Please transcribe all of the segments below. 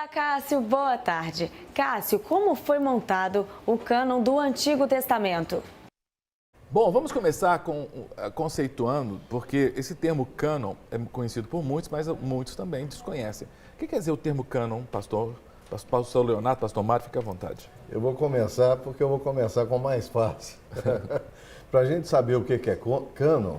Olá, Cássio, boa tarde. Cássio, como foi montado o cânon do Antigo Testamento? Bom, vamos começar conceituando, porque esse termo cânon é conhecido por muitos, mas muitos também desconhecem. O que quer dizer o termo cânon, pastor? Pastor Leonardo, pastor Mário, fique à vontade. Eu vou começar porque eu vou começar com o mais fácil. Para a gente saber o que é cânon,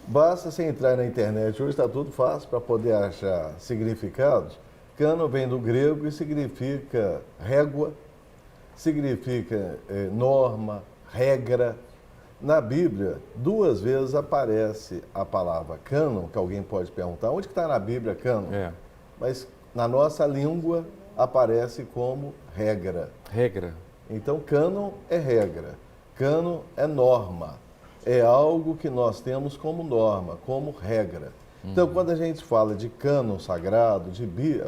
basta você entrar na internet, hoje está tudo fácil para poder achar significados. Cânon vem do grego e significa régua, significa norma, regra. Na Bíblia, 2 vezes aparece a palavra cânon, que alguém pode perguntar, onde que está na Bíblia cânon? Mas na nossa língua aparece como regra. Regra. Então, cânon é regra, cânon é norma, é algo que nós temos como norma, como regra. Então, quando a gente fala de cânon sagrado,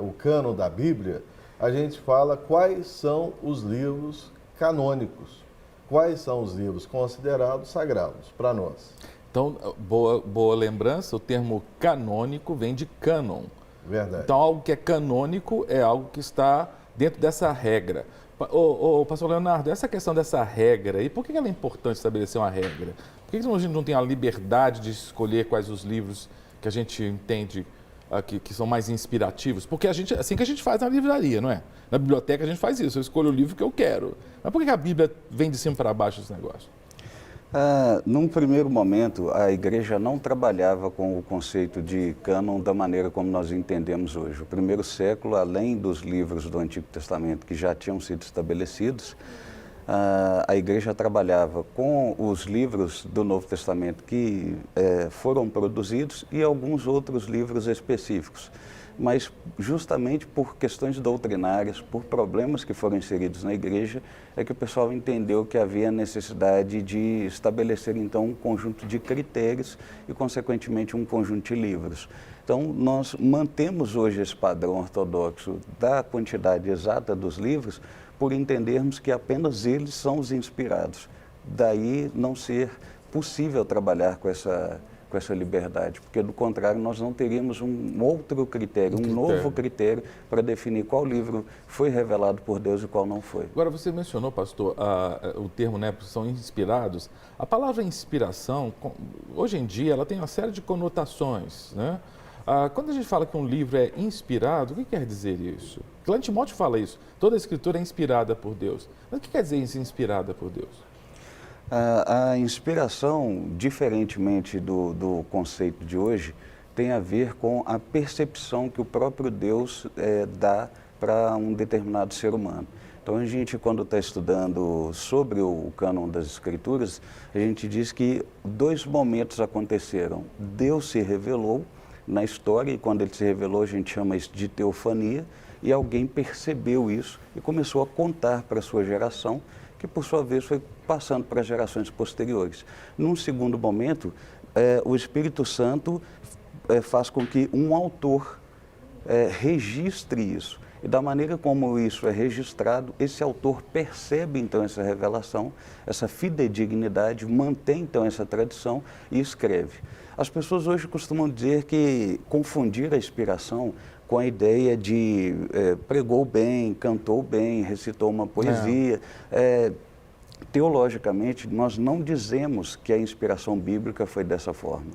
o cânon da Bíblia, a gente fala quais são os livros canônicos, quais são os livros considerados sagrados para nós. Então, boa lembrança, o termo canônico vem de cânon. Verdade. Então, algo que é canônico é algo que está dentro dessa regra. Pastor Leonardo, essa questão dessa regra, e por que ela é importante estabelecer uma regra? Por que a gente não tem a liberdade de escolher quais os livros que a gente entende que são mais inspirativos? Porque assim que a gente faz na livraria, não é? Na biblioteca a gente faz isso, eu escolho o livro que eu quero. Mas por que a Bíblia vem de cima para baixo esse negócio? Num primeiro momento, a igreja não trabalhava com o conceito de cânon da maneira como nós entendemos hoje. O primeiro século, além dos livros do Antigo Testamento que já tinham sido estabelecidos, a igreja trabalhava com os livros do Novo Testamento que foram produzidos e alguns outros livros específicos. Mas justamente por questões doutrinárias, por problemas que foram inseridos na igreja, é que o pessoal entendeu que havia necessidade de estabelecer então um conjunto de critérios e consequentemente um conjunto de livros. Então nós mantemos hoje esse padrão ortodoxo da quantidade exata dos livros por entendermos que apenas eles são os inspirados. Daí não ser possível trabalhar com essa liberdade, porque do contrário nós não teríamos um outro critério, um novo critério para definir qual livro foi revelado por Deus e qual não foi. Agora você mencionou, pastor, o termo, né, são inspirados. A palavra inspiração, hoje em dia, ela tem uma série de conotações, né? Quando a gente fala que um livro é inspirado, o que quer dizer isso? Lá em Timóteo fala isso, toda a escritura é inspirada por Deus. Mas o que quer dizer isso, inspirada por Deus? A inspiração, diferentemente do conceito de hoje, tem a ver com a percepção que o próprio Deus dá para um determinado ser humano. Então, a gente, quando está estudando sobre o cânon das Escrituras, a gente diz que 2 momentos aconteceram. Deus se revelou na história, e quando ele se revelou, a gente chama isso de teofania, e alguém percebeu isso e começou a contar para a sua geração, que por sua vez foi passando para gerações posteriores. Num segundo momento, o Espírito Santo faz com que um autor registre isso. E da maneira como isso é registrado, esse autor percebe então essa revelação, essa fidedignidade, mantém então essa tradição e escreve. As pessoas hoje costumam dizer que confundir a inspiração com a ideia de pregou bem, cantou bem, recitou uma poesia. Teologicamente, nós não dizemos que a inspiração bíblica foi dessa forma.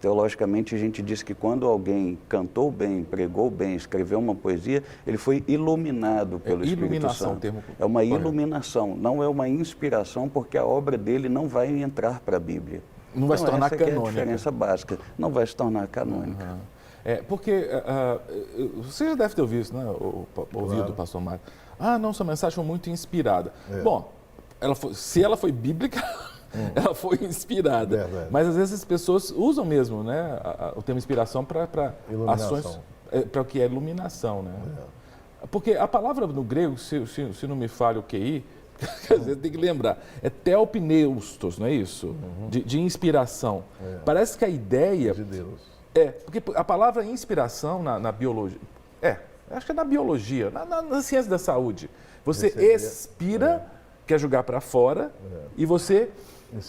Teologicamente, a gente diz que quando alguém cantou bem, pregou bem, escreveu uma poesia, ele foi iluminado pelo Espírito Santo. É uma iluminação, não é uma inspiração, porque a obra dele não vai entrar para a Bíblia. Não vai se tornar canônica. É a diferença básica, não vai se tornar canônica. Porque você já deve ter ouvido isso, né? Ouvido do pastor Mário. Não, sua mensagem foi muito inspirada. Bom, se ela foi bíblica, ela foi inspirada. Verdade. Mas às vezes as pessoas usam mesmo, né, o termo inspiração para ações, para o que é iluminação, né? Porque a palavra no grego, se não me falha o QI, às vezes tem que lembrar, é theopneustos, não é isso? De inspiração. Parece que a ideia... De Deus. Porque a palavra inspiração na biologia, acho que é na biologia, na ciência da saúde. Você expira, quer jogar para fora, e você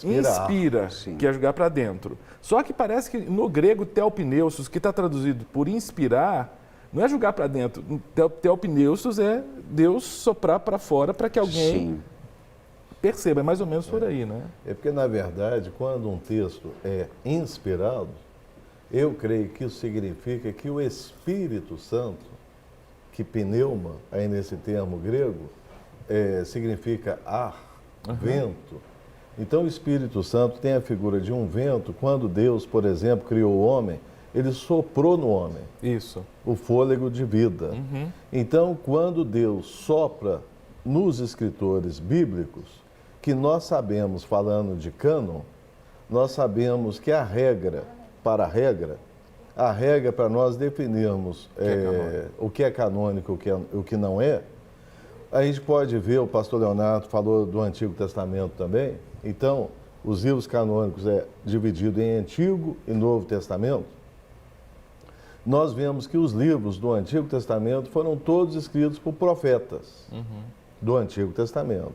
inspira, quer jogar para dentro. Só que parece que no grego theopneustos, que está traduzido por inspirar, Não é jogar para dentro. Theopneustos é Deus soprar para fora para que alguém perceba. É mais ou menos por aí, né? É porque, na verdade, quando um texto é inspirado, eu creio que isso significa que o Espírito Santo, que pneuma, aí nesse termo grego, significa ar, vento. Então, o Espírito Santo tem a figura de um vento. Quando Deus, por exemplo, criou o homem, ele soprou no homem. Isso. O fôlego de vida. Então, quando Deus sopra nos escritores bíblicos, que nós sabemos, falando de cânon, nós sabemos que a regra para nós definirmos o que é canônico e o que não é, a gente pode ver, o pastor Leonardo falou do Antigo Testamento também. Então, os livros canônicos é dividido em Antigo e Novo Testamento. Nós vemos que os livros do Antigo Testamento foram todos escritos por profetas do Antigo Testamento.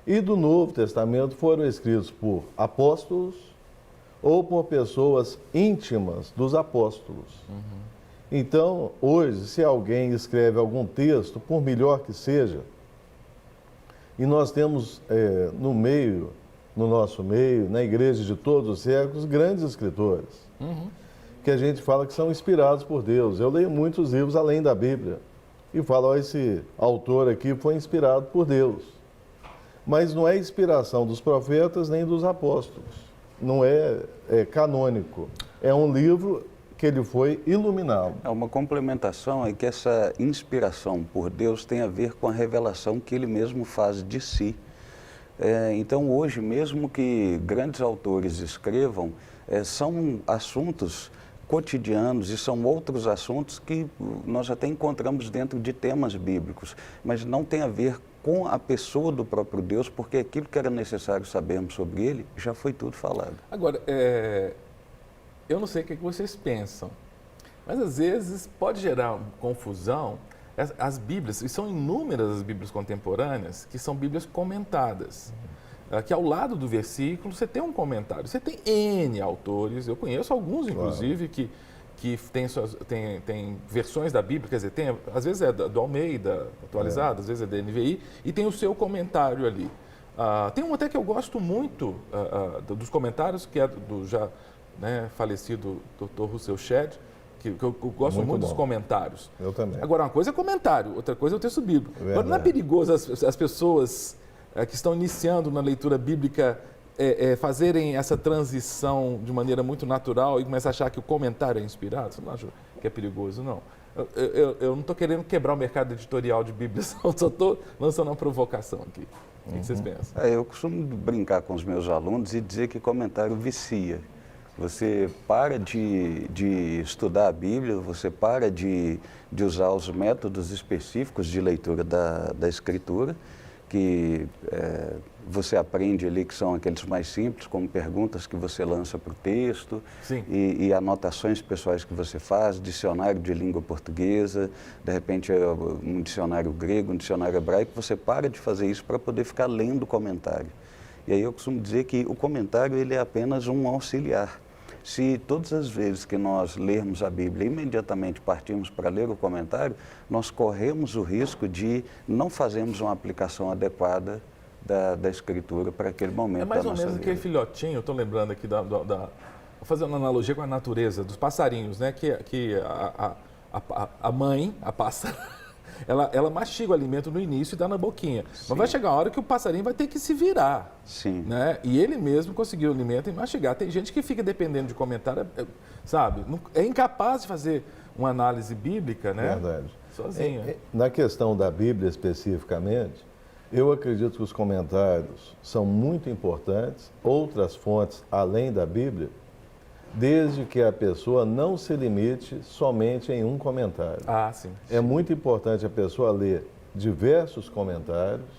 E do Novo Testamento foram escritos por apóstolos ou por pessoas íntimas dos apóstolos. Então, hoje, se alguém escreve algum texto, por melhor que seja, e nós temos no nosso meio, na igreja de todos os séculos, grandes escritores, que a gente fala que são inspirados por Deus. Eu leio muitos livros além da Bíblia e falo, esse autor aqui foi inspirado por Deus. Mas não é inspiração dos profetas nem dos apóstolos. Não é canônico. É um livro que ele foi iluminado. Uma complementação é que essa inspiração por Deus tem a ver com a revelação que ele mesmo faz de si. Então, hoje, mesmo que grandes autores escrevam, são assuntos cotidianos e são outros assuntos que nós até encontramos dentro de temas bíblicos, mas não tem a ver com a pessoa do próprio Deus, porque aquilo que era necessário sabermos sobre ele já foi tudo falado. Agora, eu não sei o que vocês pensam, mas às vezes pode gerar confusão. As Bíblias, e são inúmeras as Bíblias contemporâneas, que são Bíblias comentadas. Que ao lado do versículo você tem um comentário. Você tem N autores, eu conheço alguns, inclusive, que tem versões da Bíblia, quer dizer, às vezes é do Almeida, atualizado, às vezes é da NVI, e tem o seu comentário ali. Tem um até que eu gosto muito dos comentários, que é do já falecido Dr. Russell Shedd, que eu gosto muito dos comentários. Eu também. Agora, uma coisa é comentário, outra coisa é o texto bíblico. Agora, não é perigoso as pessoas que estão iniciando na leitura bíblica fazerem essa transição de maneira muito natural e começar a achar que o comentário é inspirado? Você não acha que é perigoso, não? Eu não estou querendo quebrar o mercado editorial de Bíblias, só estou lançando uma provocação aqui. O que vocês pensam? Eu costumo brincar com os meus alunos e dizer que comentário vicia. Você para de estudar a Bíblia, você para de usar os métodos específicos de leitura da Escritura, que você aprende ali, que são aqueles mais simples, como perguntas que você lança para o texto e anotações pessoais que você faz, dicionário de língua portuguesa, de repente um dicionário grego, um dicionário hebraico. Você para de fazer isso para poder ficar lendo o comentário. E aí eu costumo dizer que o comentário ele é apenas um auxiliar. Se todas as vezes que nós lermos a Bíblia imediatamente partimos para ler o comentário, nós corremos o risco de não fazermos uma aplicação adequada da Escritura para aquele momento. É mais ou menos aquele filhotinho, eu estou lembrando aqui vou fazer uma analogia com a natureza, dos passarinhos, né? Que a mãe, a pássara, ela mastiga o alimento no início e dá na boquinha. Sim. Mas vai chegar a hora que o passarinho vai ter que se virar. Sim. Né? E ele mesmo conseguiu o alimento e mastigar. Tem gente que fica dependendo de comentário, sabe? É incapaz de fazer uma análise bíblica, né? Verdade. Sozinho. Na questão da Bíblia especificamente, eu acredito que os comentários são muito importantes, outras fontes além da Bíblia, desde que a pessoa não se limite somente em um comentário. Sim. É muito importante a pessoa ler diversos comentários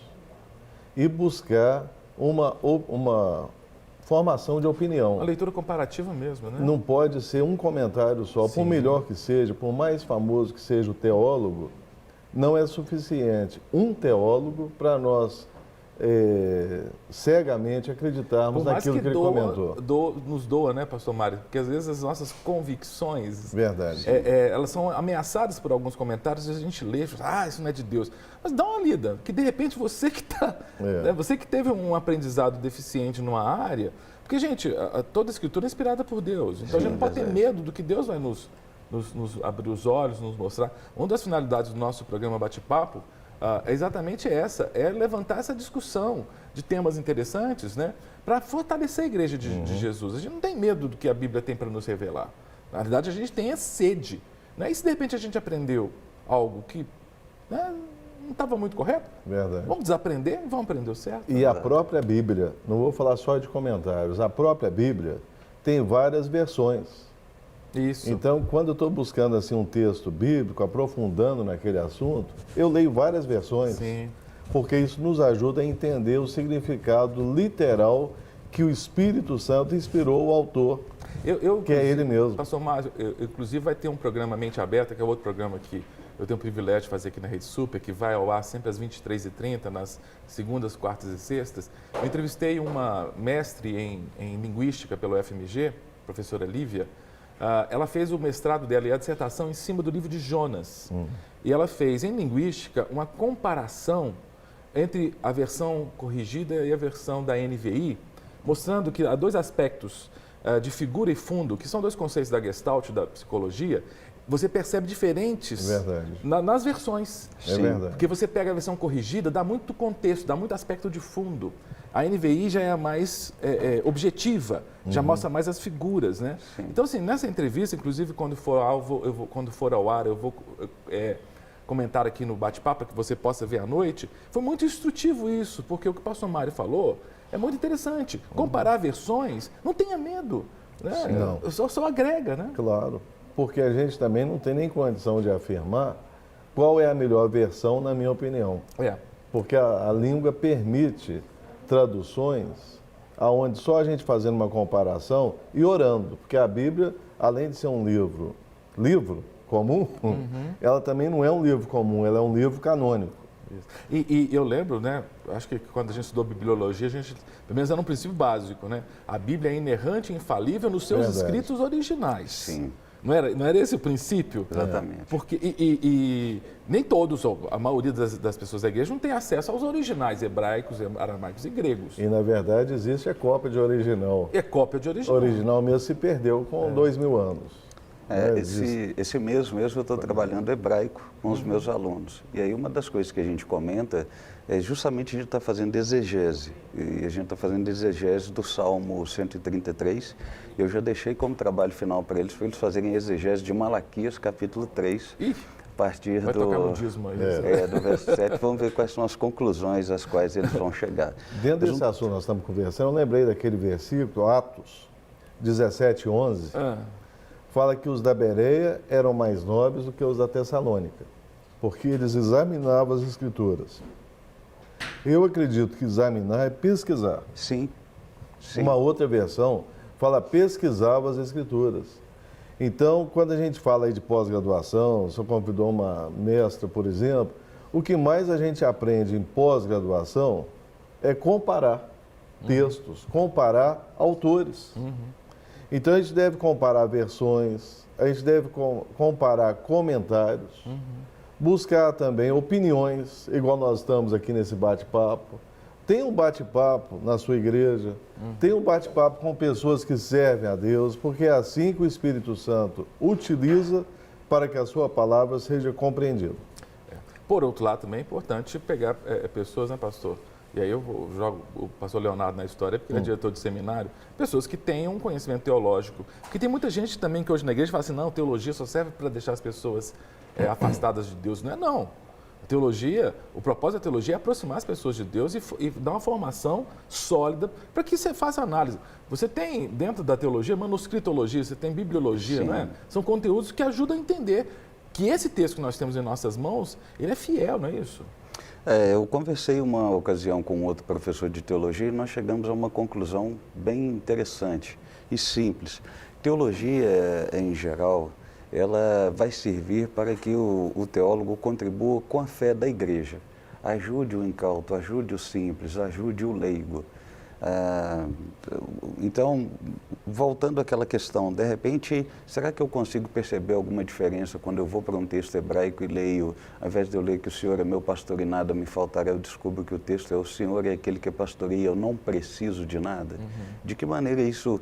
e buscar uma formação de opinião. Uma leitura comparativa mesmo, né? Não pode ser um comentário só. Sim. Por melhor que seja, por mais famoso que seja o teólogo, não é suficiente um teólogo para nós cegamente acreditarmos naquilo que ele comentou. Nos doa, né, pastor Mário? Porque às vezes as nossas convicções, Verdade. Elas são ameaçadas por alguns comentários e a gente lê, isso não é de Deus. Mas dá uma lida, que de repente você que você que teve um aprendizado deficiente numa área, porque, gente, toda a escritura é inspirada por Deus, então a gente não pode ter medo do que Deus vai nos abrir os olhos, nos mostrar. Uma das finalidades do nosso programa Bate-Papo é exatamente essa, é levantar essa discussão de temas interessantes, né, para fortalecer a igreja de Jesus. A gente não tem medo do que a Bíblia tem para nos revelar. Na verdade, a gente tem a sede. Né? E se de repente a gente aprendeu algo que, né, não estava muito correto, Verdade. Vamos desaprender e vamos aprender o certo. E a própria Bíblia, não vou falar só de comentários, a própria Bíblia tem várias versões. Isso. Então, quando eu estou buscando assim, um texto bíblico, aprofundando naquele assunto, eu leio várias versões. Sim. Porque isso nos ajuda a entender o significado literal que o Espírito Santo inspirou o autor, que é ele mesmo. Pastor Márcio, inclusive vai ter um programa Mente Aberta, que é outro programa que eu tenho o privilégio de fazer aqui na Rede Super, que vai ao ar sempre às 23h30, nas segundas, quartas e sextas. Eu entrevistei uma mestre em Linguística pelo FMG, professora Lívia. Ela fez o mestrado dela e a dissertação em cima do livro de Jonas. E ela fez, em Linguística, uma comparação entre a versão corrigida e a versão da NVI, mostrando que há dois aspectos de figura e fundo, que são dois conceitos da Gestalt, da psicologia, você percebe diferentes nas versões. É verdade. Porque você pega a versão corrigida, dá muito contexto, dá muito aspecto de fundo. A NVI já é mais objetiva, já mostra mais as figuras, né? Sim. Então, assim, nessa entrevista, inclusive, quando for ao ar, eu vou comentar aqui no bate-papo, para que você possa ver à noite. Foi muito instrutivo isso, porque o que o pastor Mário falou é muito interessante. Comparar versões, não tenha medo, né? Não. Só agrega, né? Claro, porque a gente também não tem nem condição de afirmar qual é a melhor versão, na minha opinião. Porque a língua permite traduções aonde só a gente fazendo uma comparação e orando, porque a Bíblia, além de ser um livro comum, ela também não é um livro comum, ela é um livro canônico. E eu lembro, né, acho que quando a gente estudou bibliologia, a gente, pelo menos era um princípio básico, né? A Bíblia é inerrante e infalível nos seus escritos originais. Sim. Não era esse o princípio? Exatamente. Porque, e nem todos, a maioria das pessoas da igreja não tem acesso aos originais hebraicos, aramaicos e gregos. E, na verdade, existe a cópia de original. É cópia de original. O original mesmo se perdeu com 2000 anos. Esse mês mesmo eu estou trabalhando hebraico com os meus alunos. E aí uma das coisas que a gente comenta é justamente a gente está fazendo exegese. E a gente está fazendo exegese do Salmo 133. Eu já deixei como trabalho final para eles fazerem exegese de Malaquias, capítulo 3. A partir vai tocar no dízimo aí. Do verso 7, vamos ver quais são as conclusões às quais eles vão chegar. Dentro desse assunto que nós estamos conversando, eu lembrei daquele versículo, Atos 17:11. Fala que os da Bereia eram mais nobres do que os da Tessalônica, porque eles examinavam as Escrituras. Eu acredito que examinar é pesquisar. Sim. Uma outra versão fala pesquisava as Escrituras. Então, quando a gente fala aí de pós-graduação, se eu convidou uma mestra, por exemplo, o que mais a gente aprende em pós-graduação é comparar textos, comparar autores. Então, a gente deve comparar versões, a gente deve comparar comentários, buscar também opiniões, igual nós estamos aqui nesse bate-papo. Tem um bate-papo na sua igreja, tem um bate-papo com pessoas que servem a Deus, porque é assim que o Espírito Santo utiliza para que a sua palavra seja compreendida. Por outro lado, também é importante pegar pessoas, né, pastor? E aí eu jogo o pastor Leonardo na história, porque ele é diretor de seminário, pessoas que tenham um conhecimento teológico. Porque tem muita gente também que hoje na igreja fala assim, não, teologia só serve para deixar as pessoas afastadas de Deus. Não é não. A teologia, o propósito da teologia é aproximar as pessoas de Deus e dar uma formação sólida para que você faça análise. Você tem, dentro da teologia, manuscritologia, você tem bibliologia, não é? São conteúdos que ajudam a entender que esse texto que nós temos em nossas mãos, ele é fiel, não é isso? Eu conversei uma ocasião com outro professor de teologia e nós chegamos a uma conclusão bem interessante e simples. Teologia, em geral, ela vai servir para que o teólogo contribua com a fé da igreja. ajude o incauto, ajude o simples, ajude o leigo. Então, voltando àquela questão, de repente, será que eu consigo perceber alguma diferença quando eu vou para um texto hebraico e leio, ao invés de eu ler que o Senhor é meu pastor e nada me faltará, eu descubro que o texto é o Senhor é aquele que pastoreia, eu não preciso de nada? De que maneira isso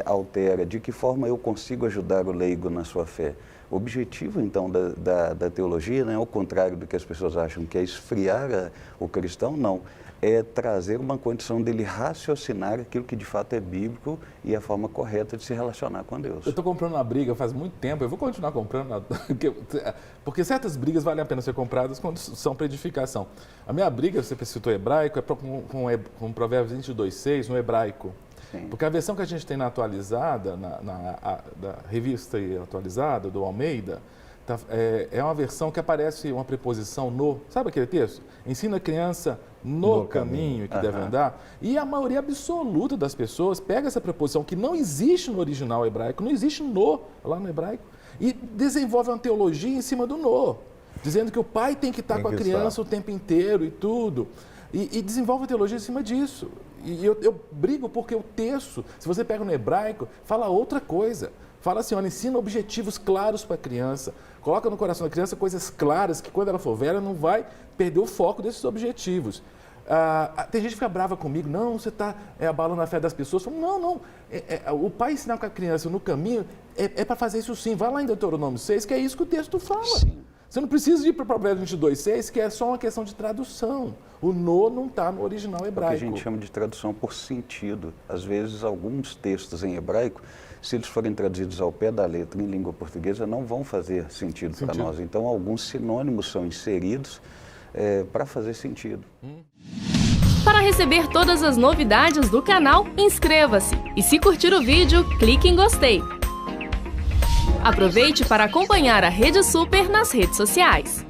altera? De que forma eu consigo ajudar o leigo na sua fé? O objetivo, então, da teologia, não é ao contrário do que as pessoas acham, que é esfriar o cristão, não. É trazer uma condição dele raciocinar aquilo que de fato é bíblico e a forma correta de se relacionar com Deus. Eu estou comprando uma briga faz muito tempo, eu vou continuar comprando, porque certas brigas valem a pena ser compradas quando são para edificação. A minha briga, você citou hebraico, é com Provérbios 22:6 no hebraico. Sim. Porque a versão que a gente tem na atualizada, da revista atualizada, do Almeida, é uma versão que aparece uma preposição no. Sabe aquele texto? Ensina a criança no caminho que deve andar. E a maioria absoluta das pessoas pega essa preposição que não existe no original hebraico, não existe no lá no hebraico, e desenvolve uma teologia em cima do no, dizendo que o pai tem que estar com a criança o tempo inteiro e tudo. E desenvolve a teologia em cima disso. E eu brigo porque o texto, se você pega no hebraico, fala outra coisa. Fala assim, olha, ensina objetivos claros para a criança. Coloca no coração da criança coisas claras que quando ela for velha não vai perder o foco desses objetivos. Tem gente que fica brava comigo, não, você está abalando a fé das pessoas. Eu falo, não, o pai ensinar com a criança no caminho é para fazer isso sim. Vai lá em Deuteronômio 6, que é isso que o texto fala. Sim. Você não precisa ir para o Provérbios 22:6, que é só uma questão de tradução. O no não está no original hebraico. É o que a gente chama de tradução por sentido. Às vezes, alguns textos em hebraico, se eles forem traduzidos ao pé da letra em língua portuguesa, não vão fazer sentido para nós. Então, alguns sinônimos são inseridos para fazer sentido. Para receber todas as novidades do canal, inscreva-se. E se curtir o vídeo, clique em gostei. Aproveite para acompanhar a Rede Super nas redes sociais.